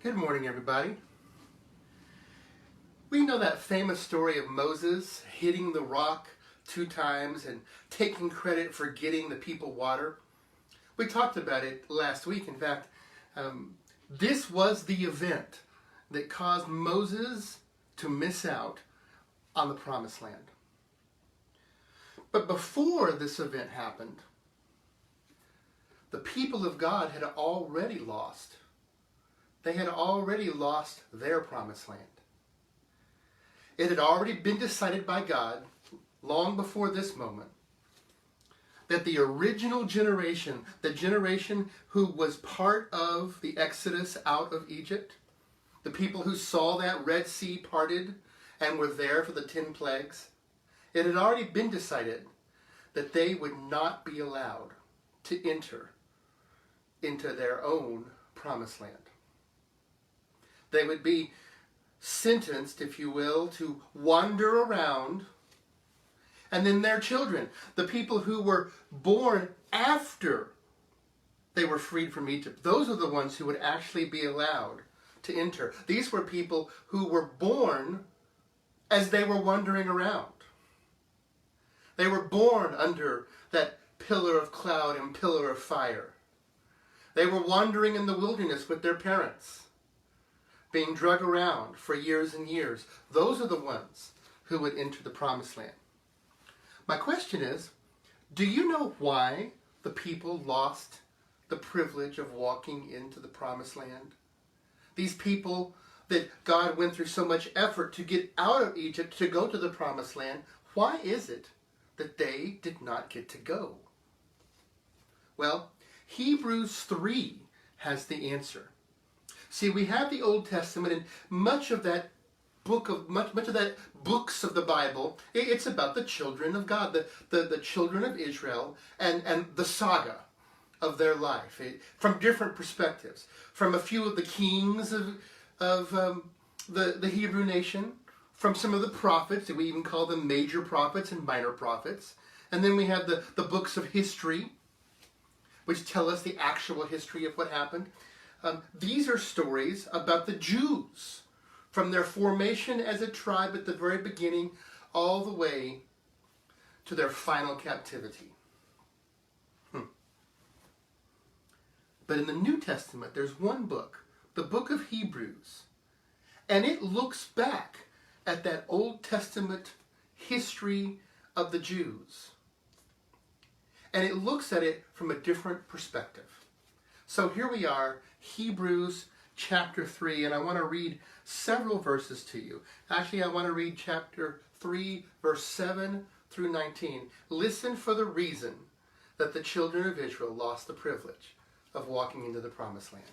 Good morning, everybody. We know that famous story of Moses hitting the rock 2 times and taking credit for getting the people water. We talked about it last week. In fact, this was the event that caused Moses to miss out on the promised land. But before this event happened, the people of God had already lost. They had already lost their promised land. It had already been decided by God, long before this moment, that the original generation, the generation who was part of the Exodus out of Egypt, the people who saw that Red Sea parted and were there for the 10 plagues, it had already been decided that they would not be allowed to enter into their own promised land. They would be sentenced, if you will, to wander around. And then their children, the people who were born after they were freed from Egypt, those are the ones who would actually be allowed to enter. These were people who were born as they were wandering around. They were born under that pillar of cloud and pillar of fire. They were wandering in the wilderness with their parents, being dragged around for years and years. Those are the ones who would enter the promised land. My question is, do you know why the people lost the privilege of walking into the promised land? These people that God went through so much effort to get out of Egypt to go to the promised land, why is it that they did not get to go? Well, Hebrews 3 has the answer. See, we have the Old Testament, and much of that books of the Bible, it's about the children of God, the children of Israel, and the saga of their life, from different perspectives. From a few of the kings of the Hebrew nation, from some of the prophets, that we even call them major prophets and minor prophets. And then we have the books of history, which tell us the actual history of what happened. These are stories about the Jews, from their formation as a tribe at the very beginning, all the way to their final captivity. But in the New Testament, there's one book, the book of Hebrews, and it looks back at that Old Testament history of the Jews. And it looks at it from a different perspective. So here we are, Hebrews chapter 3, and I want to read several verses to you. Actually, I want to read chapter 3, verse 7 through 19. Listen for the reason that the children of Israel lost the privilege of walking into the promised land.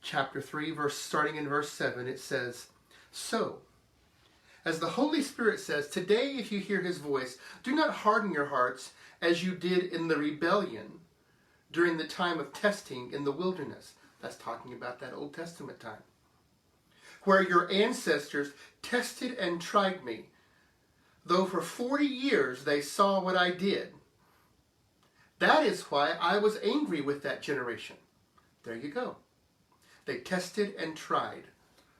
Chapter 3, starting in verse 7, it says, "So, as the Holy Spirit says, today if you hear his voice, do not harden your hearts as you did in the rebellion during the time of testing in the wilderness." That's talking about that Old Testament time. "Where your ancestors tested and tried me, though for 40 years they saw what I did. That is why I was angry with that generation." There you go. They tested and tried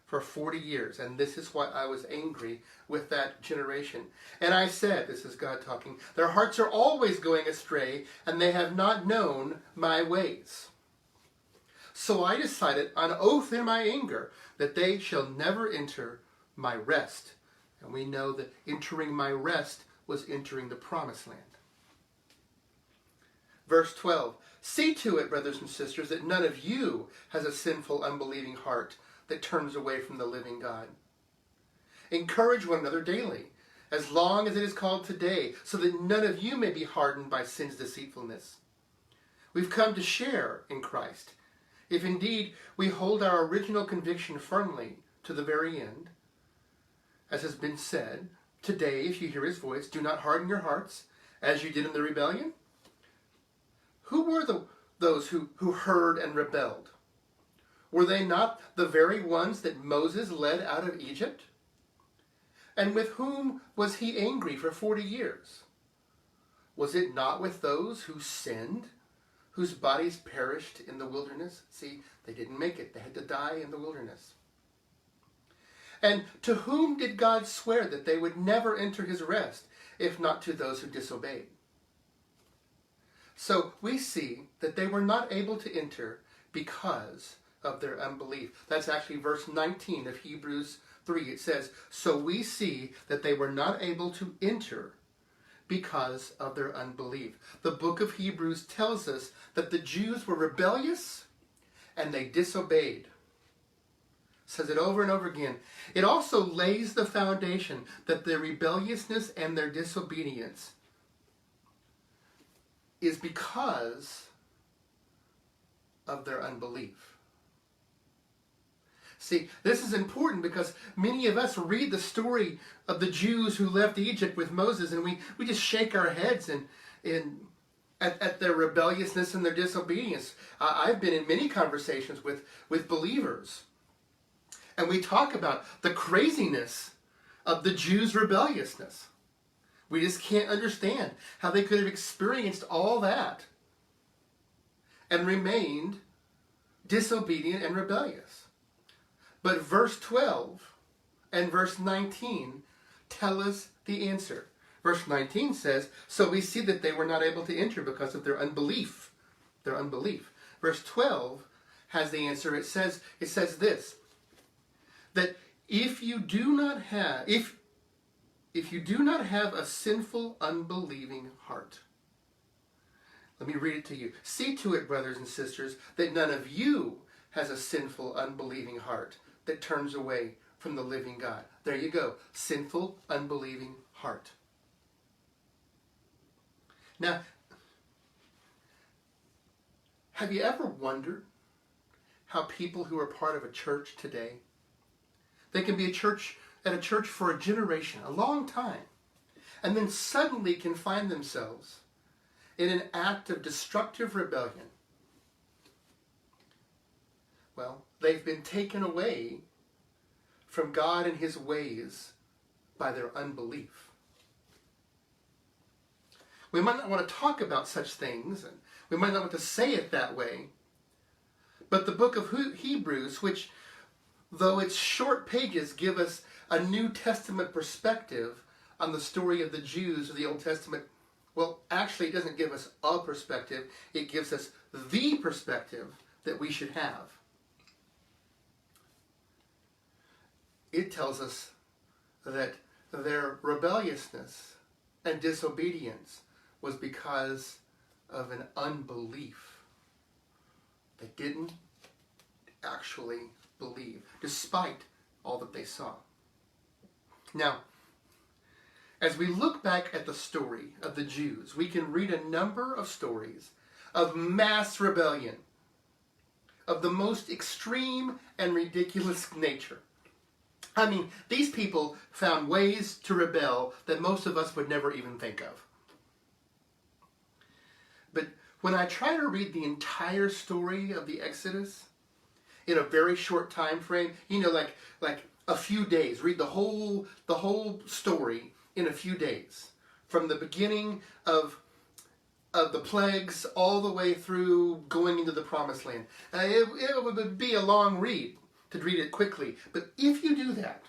for 40 years, and this is why I was angry with that generation. "And I said," this is God talking, "their hearts are always going astray, and they have not known my ways. So I decided on oath in my anger that they shall never enter my rest." And we know that entering my rest was entering the promised land. Verse 12, "See to it, brothers and sisters, that none of you has a sinful, unbelieving heart that turns away from the living God. Encourage one another daily, as long as it is called today, so that none of you may be hardened by sin's deceitfulness. We've come to share in Christ, if indeed we hold our original conviction firmly to the very end. As has been said, today if you hear his voice, do not harden your hearts as you did in the rebellion." Who were those who heard and rebelled? Were they not the very ones that Moses led out of Egypt? And with whom was he angry for 40 years? Was it not with those who sinned whose bodies perished in the wilderness. See, they didn't make it. They had to die in the wilderness. And to whom did God swear that they would never enter his rest, if not to those who disobeyed? So we see that they were not able to enter because of their unbelief. That's actually verse 19 of Hebrews 3. It says, so we see that they were not able to enter because of their unbelief. The book of Hebrews tells us that the Jews were rebellious and they disobeyed. Says it over and over again. It also lays the foundation that their rebelliousness and their disobedience is because of their unbelief. See, this is important because many of us read the story of the Jews who left Egypt with Moses, and we just shake our heads at their rebelliousness and their disobedience. I've been in many conversations with believers, and we talk about the craziness of the Jews' rebelliousness. We just can't understand how they could have experienced all that and remained disobedient and rebellious. But verse 12 and verse 19 tell us the answer. Verse 19 says, so we see that they were not able to enter because of their unbelief. Their unbelief. Verse 12 has the answer. It says this, that if you do not have a sinful, unbelieving heart. Let me read it to you. See to it, brothers and sisters, that none of you has a sinful, unbelieving heart that turns away from the living God. There you go. Sinful, unbelieving heart. Now, have you ever wondered how people who are part of a church today, they can be at a church for a generation, a long time, and then suddenly can find themselves in an act of destructive rebellion? Well, they've been taken away from God and his ways by their unbelief. We might not want to talk about such things, and we might not want to say it that way, but the book of Hebrews, which, though its short pages give us a New Testament perspective on the story of the Jews of the Old Testament, well, actually it doesn't give us a perspective, it gives us the perspective that we should have. It tells us that their rebelliousness and disobedience was because of an unbelief. They didn't actually believe, despite all that they saw. Now, as we look back at the story of the Jews, we can read a number of stories of mass rebellion, of the most extreme and ridiculous nature. I mean, these people found ways to rebel that most of us would never even think of. But when I try to read the entire story of the Exodus in a very short time frame, like a few days, read the whole story in a few days, from the beginning of the plagues all the way through going into the promised land. It would be a long read to read it quickly, but if you do that,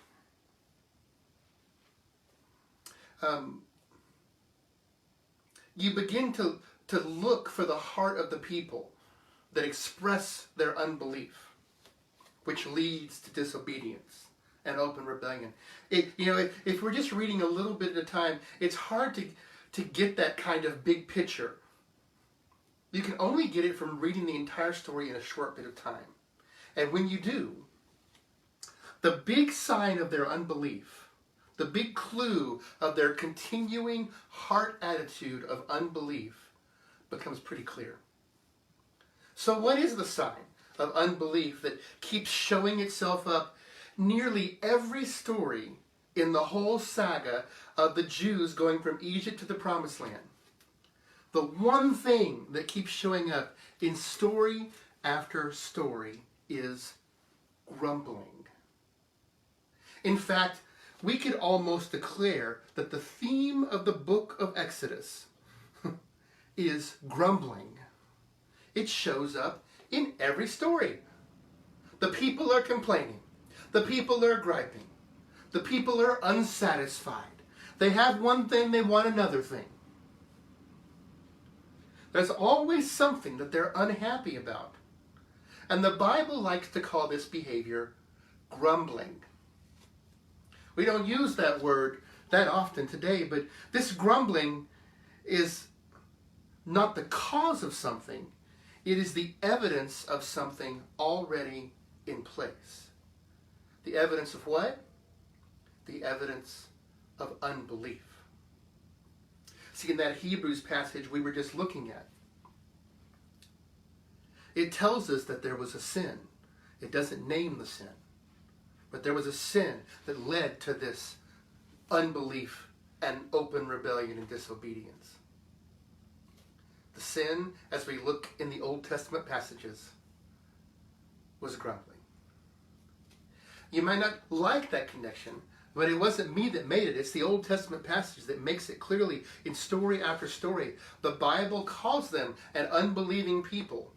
you begin to look for the heart of the people that express their unbelief, which leads to disobedience and open rebellion. If we're just reading a little bit at a time, it's hard to get that kind of big picture. You can only get it from reading the entire story in a short bit of time. And when you do, the big sign of their unbelief, the big clue of their continuing heart attitude of unbelief becomes pretty clear. So what is the sign of unbelief that keeps showing itself up nearly every story in the whole saga of the Jews going from Egypt to the Promised Land? The one thing that keeps showing up in story after story is grumbling. In fact, we could almost declare that the theme of the book of Exodus is grumbling. It shows up in every story. The people are complaining. The people are griping. The people are unsatisfied. They have one thing, they want another thing. There's always something that they're unhappy about. And the Bible likes to call this behavior grumbling. We don't use that word that often today, but this grumbling is not the cause of something. It is the evidence of something already in place. The evidence of what? The evidence of unbelief. See, in that Hebrews passage we were just looking at, it tells us that there was a sin. It doesn't name the sin. But there was a sin that led to this unbelief and open rebellion and disobedience. The sin, as we look in the Old Testament passages, was grumbling. You might not like that connection, but it wasn't me that made it. It's the Old Testament passage that makes it clearly in story after story. The Bible calls them an unbelieving people.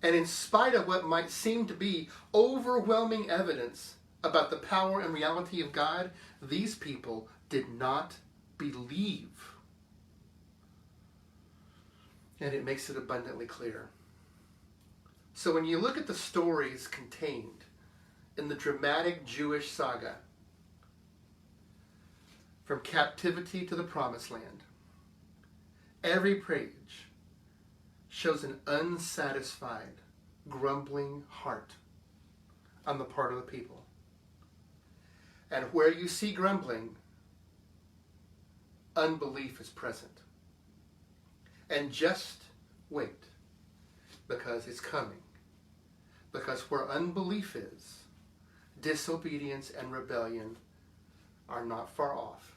And in spite of what might seem to be overwhelming evidence about the power and reality of God, these people did not believe. And it makes it abundantly clear. So when you look at the stories contained in the dramatic Jewish saga, from captivity to the promised land, every page shows an unsatisfied, grumbling heart on the part of the people. And where you see grumbling, unbelief is present. And just wait, because it's coming. Because where unbelief is, disobedience and rebellion are not far off.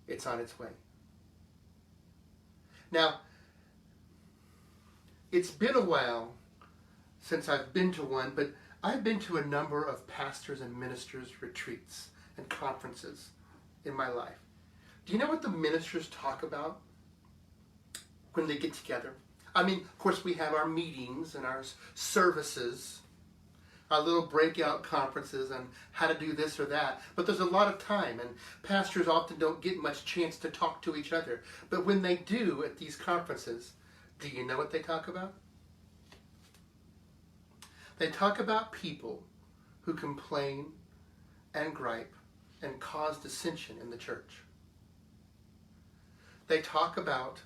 It's on its way. Now, it's been a while since I've been to one, but I've been to a number of pastors and ministers' retreats and conferences in my life. Do you know what the ministers talk about when they get together? I mean, of course, we have our meetings and our services, our little breakout conferences on how to do this or that, but there's a lot of time, and pastors often don't get much chance to talk to each other. But when they do at these conferences, do you know what they talk about? They talk about people who complain and gripe and cause dissension in the church. They talk about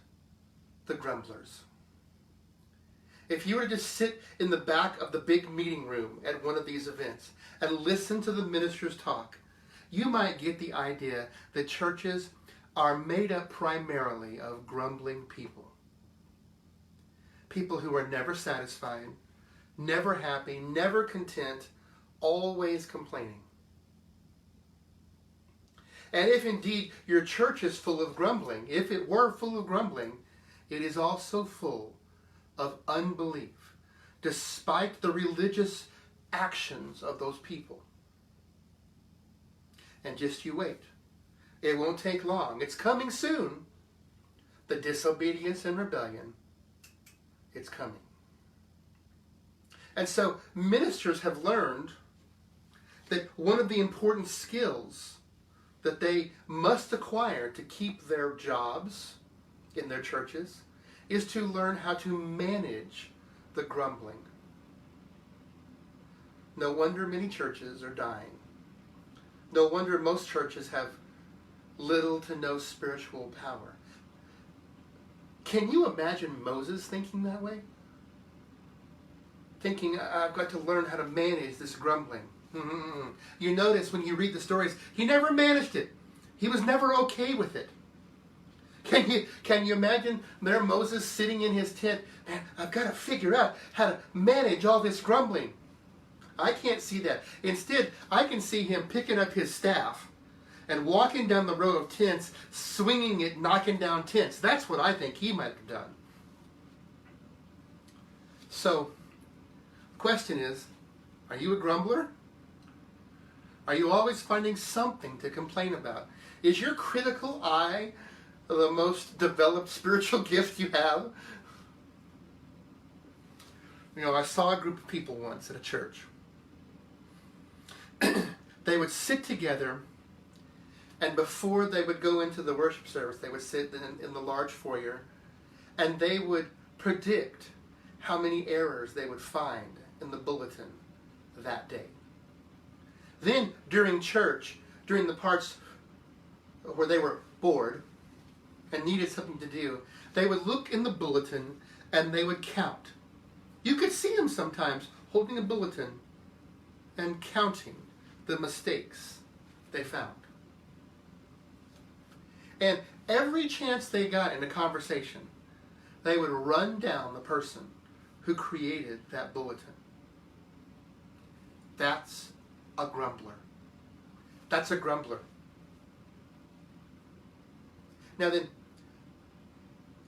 the grumblers. If you were to just sit in the back of the big meeting room at one of these events and listen to the ministers talk, you might get the idea that churches are made up primarily of grumbling people. People who are never satisfied, never happy, never content, always complaining. And if indeed your church is full of grumbling, if it were full of grumbling, it is also full of unbelief, despite the religious actions of those people. And just you wait. It won't take long. It's coming soon. The disobedience and rebellion, it's coming. And so ministers have learned that one of the important skills that they must acquire to keep their jobs in their churches is to learn how to manage the grumbling. No wonder many churches are dying. No wonder most churches have little to no spiritual power. Can you imagine Moses thinking that way? Thinking, I've got to learn how to manage this grumbling. You notice when you read the stories, he never managed it. He was never okay with it. Can you imagine there Moses sitting in his tent? Man, I've got to figure out how to manage all this grumbling. I can't see that. Instead, I can see him picking up his staff and walking down the row of tents, swinging it, knocking down tents. That's what I think he might have done. So, the question is, are you a grumbler? Are you always finding something to complain about? Is your critical eye the most developed spiritual gift you have? You know, I saw a group of people once at a church. They would sit together, and before they would go into the worship service, they would sit in the large foyer, and they would predict how many errors they would find in the bulletin that day. Then, during church, during the parts where they were bored and needed something to do, they would look in the bulletin and they would count. You could see them sometimes holding a bulletin and counting the mistakes they found. And every chance they got in a conversation, they would run down the person who created that bulletin. That's a grumbler. That's a grumbler. Now then,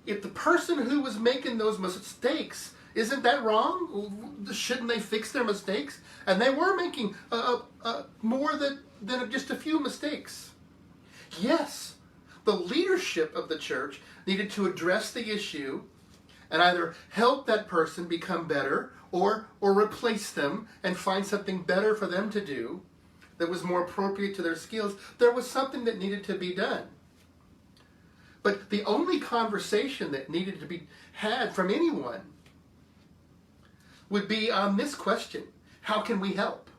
if the person who was making those mistakes, isn't that wrong? Shouldn't they fix their mistakes? And they were making more than just a few mistakes. Yes, the leadership of the church needed to address the issue and either help that person become better or replace them and find something better for them to do that was more appropriate to their skills. There was something that needed to be done. But the only conversation that needed to be had from anyone would be on this question: how can we help?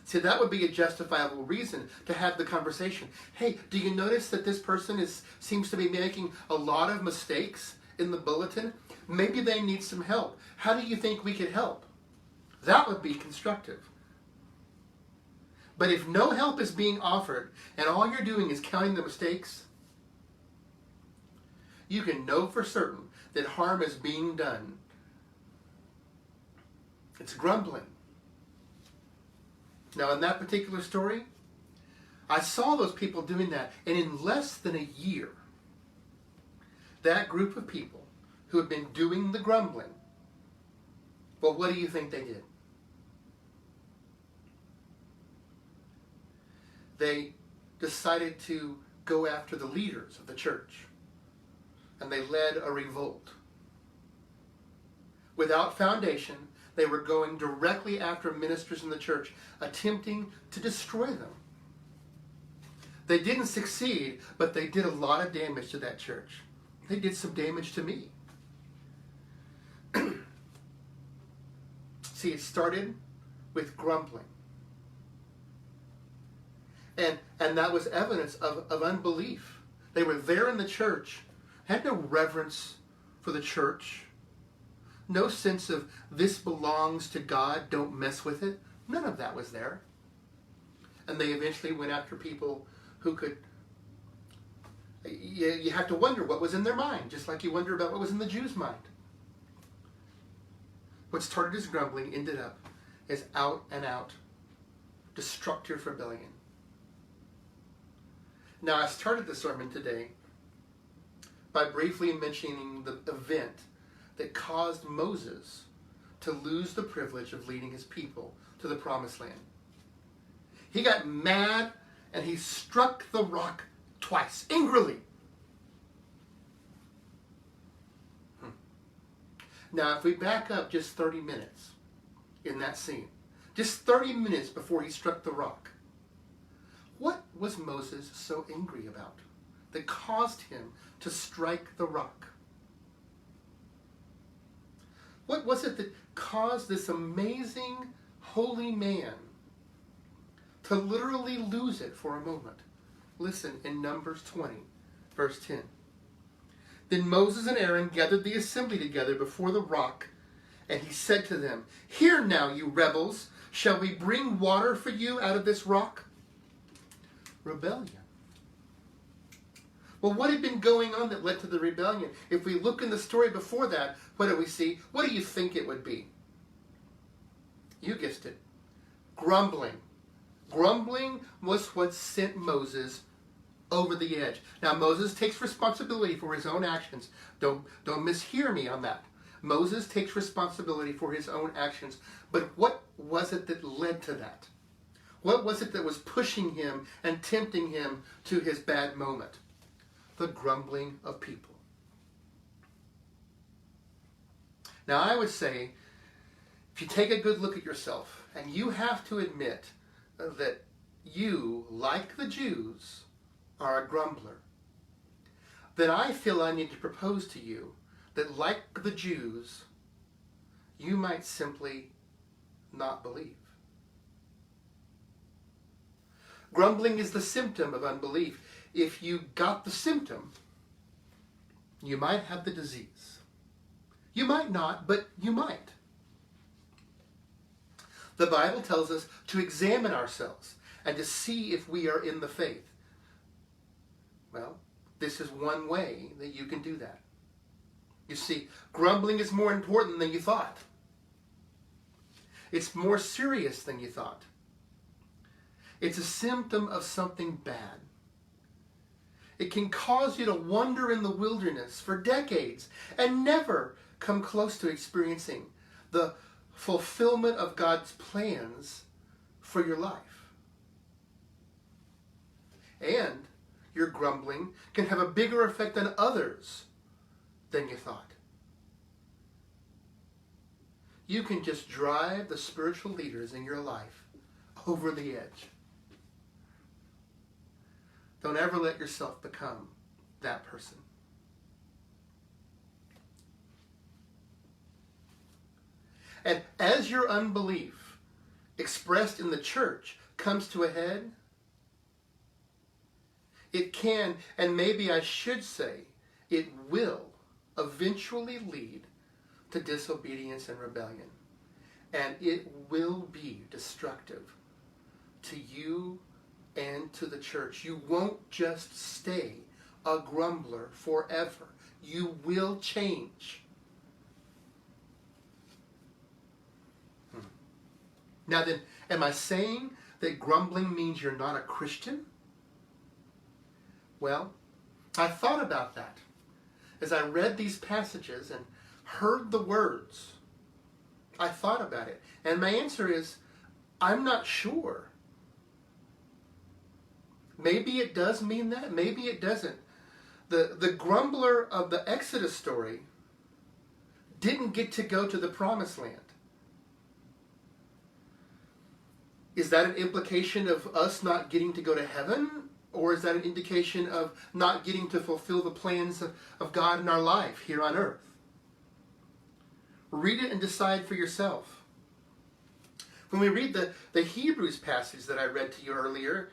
See, that would be a justifiable reason to have the conversation. Hey, do you notice that this person seems to be making a lot of mistakes in the bulletin? Maybe they need some help. How do you think we could help? That would be constructive. But if no help is being offered and all you're doing is counting the mistakes, you can know for certain that harm is being done. It's grumbling. Now, in that particular story, I saw those people doing that, and in less than a year, that group of people who had been doing the grumbling, well, what do you think they did? They decided to go after the leaders of the church, and they led a revolt. Without foundation, they were going directly after ministers in the church, attempting to destroy them. They didn't succeed, but they did a lot of damage to that church. They did some damage to me. See, it started with grumbling. And that was evidence of unbelief. They were there in the church, had no reverence for the church, no sense of this belongs to God, don't mess with it. None of that was there. And they eventually went after people who could, you have to wonder what was in their mind, just like you wonder about what was in the Jews' mind. What started as grumbling ended up as out and out destructive rebellion. Now, I started the sermon today by briefly mentioning the event that caused Moses to lose the privilege of leading his people to the promised land. He got mad and he struck the rock twice, angrily. Now, if we back up just 30 minutes in that scene, just 30 minutes before he struck the rock, what was Moses so angry about that caused him to strike the rock? What was it that caused this amazing, holy man to literally lose it for a moment? Listen in Numbers 20, verse 10. Then Moses and Aaron gathered the assembly together before the rock, and he said to them, "Hear now, you rebels, shall we bring water for you out of this rock?" Rebellion. Well, what had been going on that led to the rebellion? If we look in the story before that, what do we see? What do you think it would be? You guessed it. Grumbling. Grumbling was what sent Moses over the edge. Now, Moses takes responsibility for his own actions. Don't mishear me on that. Moses takes responsibility for his own actions. But what was it that led to that? What was it that was pushing him and tempting him to his bad moment? the grumbling of people. Now, I would say, if you take a good look at yourself, and you have to admit that you, like the Jews, are a grumbler, then I feel I need to propose to you that, like the Jews, you might simply not believe. Grumbling is the symptom of unbelief. If you got the symptom, you might have the disease. You might not, but you might. The Bible tells us to examine ourselves and to see if we are in the faith. Well, this is one way that you can do that. You see, grumbling is more important than you thought. It's more serious than you thought. It's a symptom of something bad. It can cause you to wander in the wilderness for decades and never come close to experiencing the fulfillment of God's plans for your life. And your grumbling can have a bigger effect on others than you thought. You can just drive the spiritual leaders in your life over the edge. Don't ever let yourself become that person. And as your unbelief, expressed in the church, comes to a head, it can, and maybe I should say, it will eventually lead to disobedience and rebellion. And it will be destructive to you and to the church. You won't just stay a grumbler forever. You will change. Now then, am I saying that grumbling means you're not a Christian? Well, I thought about that as I read these passages and heard the words. I thought about it. And my answer is, I'm not sure. Maybe it does mean that. Maybe it doesn't. The grumbler of the Exodus story didn't get to go to the promised land. Is that an implication of us not getting to go to heaven? Or is that an indication of not getting to fulfill the plans of God in our life here on earth? Read it and decide for yourself. When we read the Hebrews passage that I read to you earlier,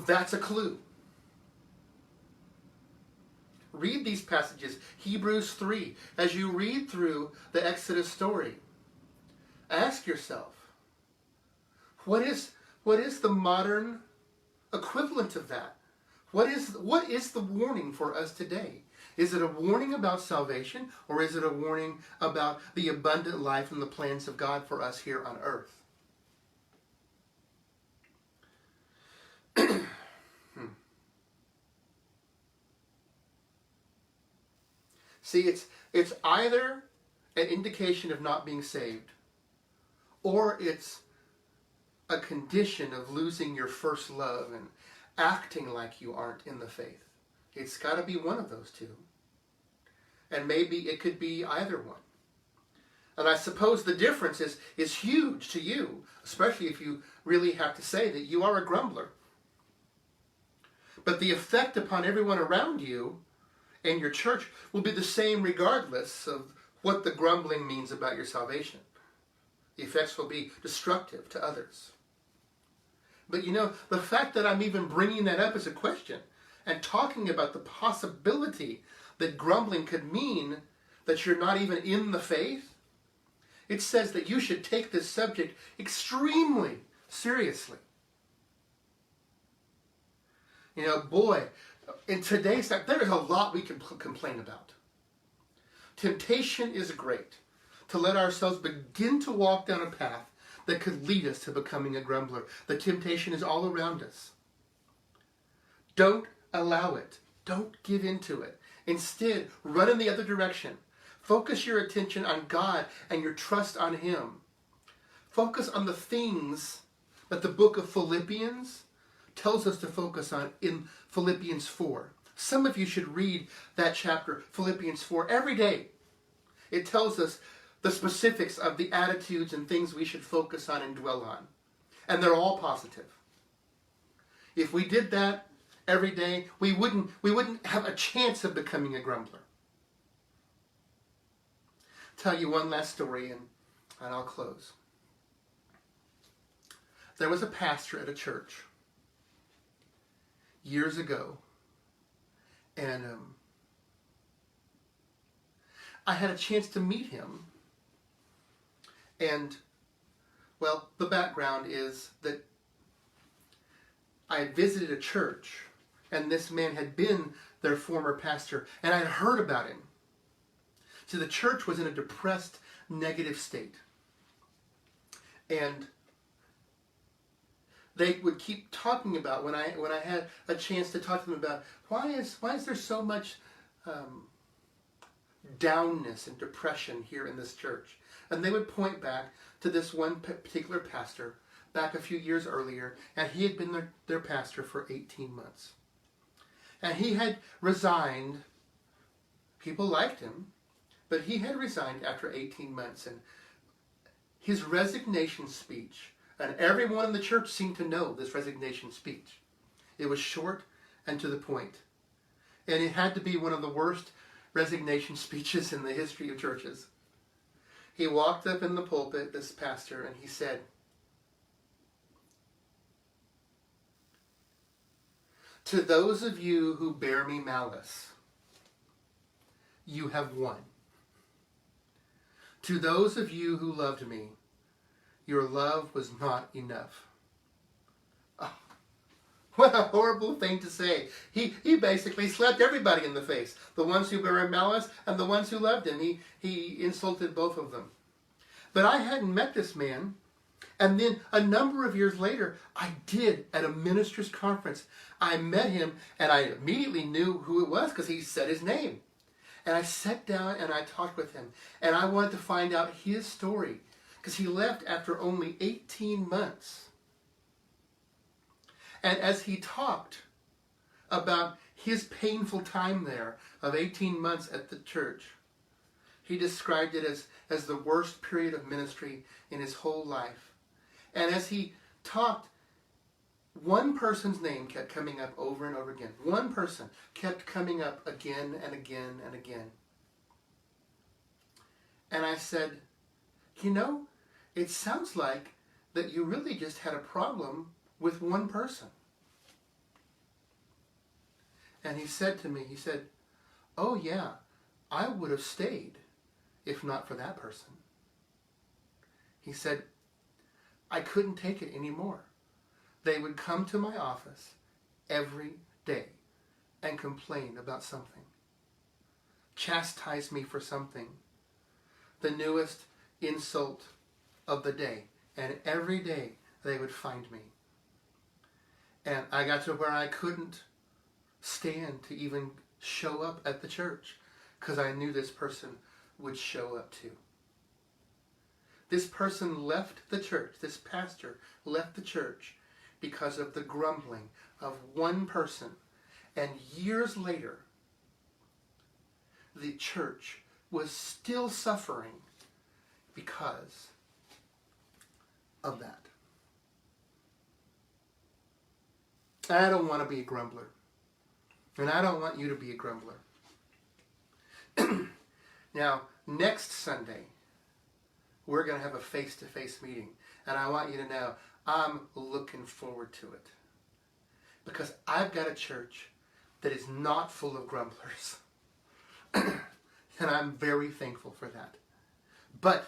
that's a clue. Read these passages, Hebrews 3. As you read through the Exodus story, ask yourself, what is the modern equivalent of that? What is the warning for us today? Is it a warning about salvation, or is it a warning about the abundant life and the plans of God for us here on earth? See, it's either an indication of not being saved, or it's a condition of losing your first love and acting like you aren't in the faith. It's got to be one of those two. And maybe it could be either one. And I suppose the difference is huge to you, especially if you really have to say that you are a grumbler. But the effect upon everyone around you and your church will be the same regardless of what the grumbling means about your salvation. The effects will be destructive to others. But you know, the fact that I'm even bringing that up as a question and talking about the possibility that grumbling could mean that you're not even in the faith, it says that you should take this subject extremely seriously. You know, boy, in today's time, there is a lot we can complain about. Temptation is great to let ourselves begin to walk down a path that could lead us to becoming a grumbler. The temptation is all around us. Don't allow it. Don't give in to it. Instead, run in the other direction. Focus your attention on God and your trust on Him. Focus on the things that the book of Philippians tells us to focus on in Philippians 4. Some of you should read that chapter, Philippians 4, every day. It tells us the specifics of the attitudes and things we should focus on and dwell on. And they're all positive. If we did that every day, we wouldn't have a chance of becoming a grumbler. Tell you one last story and I'll close. There was a pastor at a church years ago, and I had a chance to meet him. And, well, the background is that I had visited a church, and this man had been their former pastor, and I had heard about him. So the church was in a depressed, negative state. And they would keep talking about, when I had a chance to talk to them about, why is there so much downness and depression here in this church? And they would point back to this one particular pastor back a few years earlier, and he had been their pastor for 18 months. And he had resigned. People liked him, but he had resigned after 18 months. And his resignation speech, and everyone in the church seemed to know this resignation speech. It was short and to the point. And it had to be one of the worst resignation speeches in the history of churches. He walked up in the pulpit, this pastor, and he said, "To those of you who bear me malice, you have won. To those of you who loved me, your love was not enough." Oh, what a horrible thing to say. He basically slapped everybody in the face. The ones who bear him malice and the ones who loved him. He insulted both of them. But I hadn't met this man. And then a number of years later, I did at a minister's conference. I met him, and I immediately knew who it was because he said his name. And I sat down and I talked with him. And I wanted to find out his story because he left after only 18 months. And as he talked about his painful time there of 18 months at the church, he described it as the worst period of ministry in his whole life. And as he talked, one person's name kept coming up over and over again. One person kept coming up again and again and again. And I said, it sounds like that you really just had a problem with one person. And he said to me, "Oh yeah, I would have stayed if not for that person." He said, "I couldn't take it anymore. They would come to my office every day and complain about something, chastise me for something, the newest insult of the day, and every day they would find me. And I got to where I couldn't stand to even show up at the church because I knew this person would show up too." This person left the church, this pastor left the church because of the grumbling of one person. And years later, the church was still suffering because of that. I don't want to be a grumbler. And I don't want you to be a grumbler. Now, next Sunday, we're going to have a face-to-face meeting. And I want you to know, I'm looking forward to it. Because I've got a church that is not full of grumblers. And I'm very thankful for that. But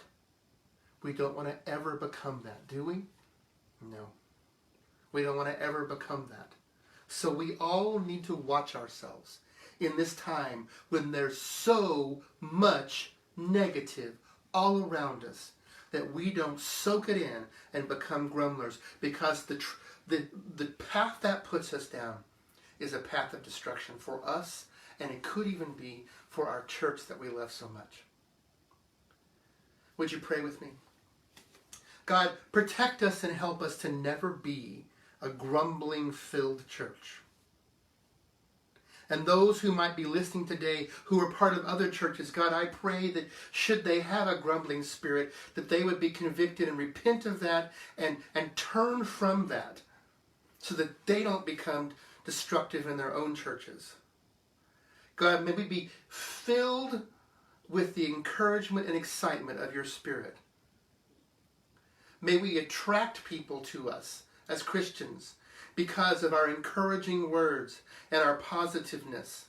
we don't want to ever become that, do we? No. We don't want to ever become that. So we all need to watch ourselves in this time when there's so much negative all around us that we don't soak it in and become grumblers, because the path that puts us down is a path of destruction for us, and it could even be for our church that we love so much. Would you pray with me? God, protect us and help us to never be a grumbling-filled church. And those who might be listening today who are part of other churches, God, I pray that should they have a grumbling spirit, that they would be convicted and repent of that and turn from that so that they don't become destructive in their own churches. God, may we be filled with the encouragement and excitement of your Spirit. May we attract people to us as Christians because of our encouraging words and our positiveness.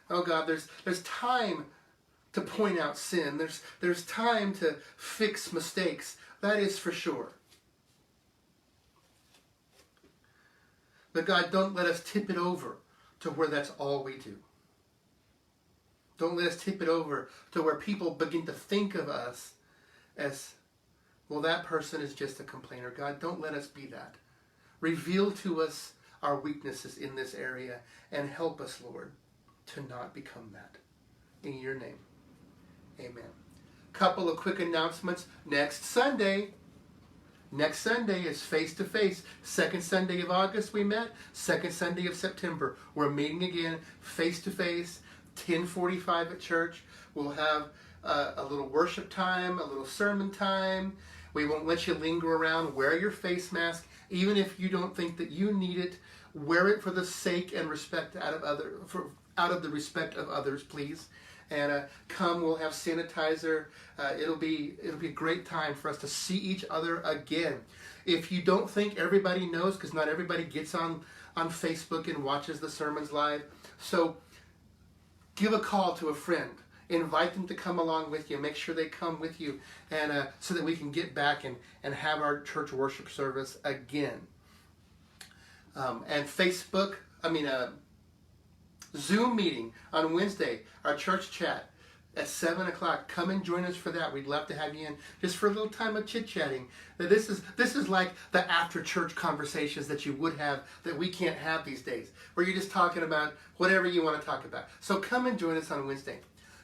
Oh God, there's time to point out sin. There's time to fix mistakes. That is for sure. But God, don't let us tip it over to where that's all we do. Don't let us tip it over to where people begin to think of us as, well, that person is just a complainer. God, don't let us be that. Reveal to us our weaknesses in this area and help us, Lord, to not become that. In your name, amen. Couple of quick announcements. Next Sunday is face-to-face. Second Sunday of August we met. Second Sunday of September. We're meeting again face-to-face, 10:45 at church. We'll have a little worship time, a little sermon time. We won't let you linger around. Wear your face mask. Even if you don't think that you need it, wear it for the sake and respect out of the respect of others, please. And come, we'll have sanitizer. It'll be a great time for us to see each other again. If you don't think everybody knows, because not everybody gets on Facebook and watches the sermons live, so give a call to a friend. Invite them to come along with you. Make sure they come with you, and so that we can get back and have our church worship service again. And Zoom meeting on Wednesday, our church chat at 7 o'clock. Come and join us for that. We'd love to have you in just for a little time of chit-chatting. This is like the after-church conversations that you would have that we can't have these days, where you're just talking about whatever you want to talk about. So come and join us on Wednesday.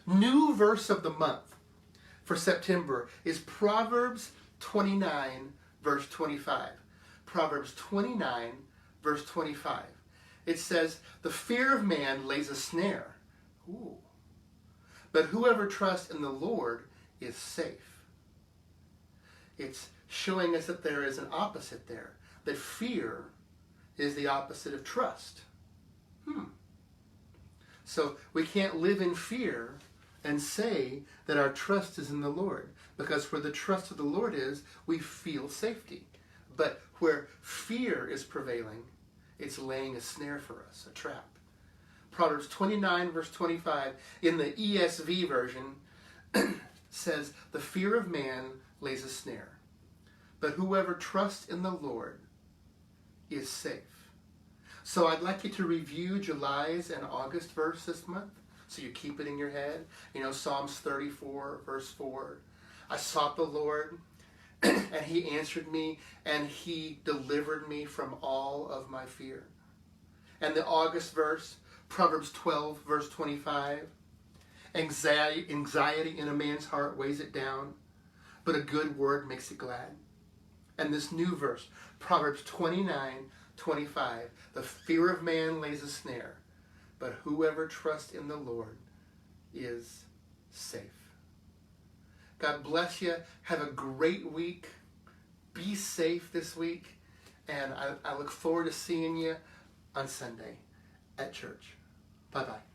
New verse of the month for September is Proverbs 29, verse 25. Proverbs 29, verse 25. It says, the fear of man lays a snare. Ooh. But whoever trusts in the Lord is safe. It's showing us that there is an opposite there. That fear is the opposite of trust. So we can't live in fear and say that our trust is in the Lord. Because where the trust of the Lord is, we feel safety. But where fear is prevailing, it's laying a snare for us, a trap. Proverbs 29, verse 25, in the ESV version, says, the fear of man lays a snare, but whoever trusts in the Lord is safe. So I'd like you to review July's and August verse this month, so you keep it in your head. Psalms 34, verse 4. I sought the Lord, and he answered me, and he delivered me from all of my fear. And the August verse, Proverbs 12, verse 25. Anxiety in a man's heart weighs it down, but a good word makes it glad. And this new verse, Proverbs 29, 25. The fear of man lays a snare, but whoever trusts in the Lord is safe. God bless you. Have a great week. Be safe this week. And I look forward to seeing you on Sunday at church. Bye-bye.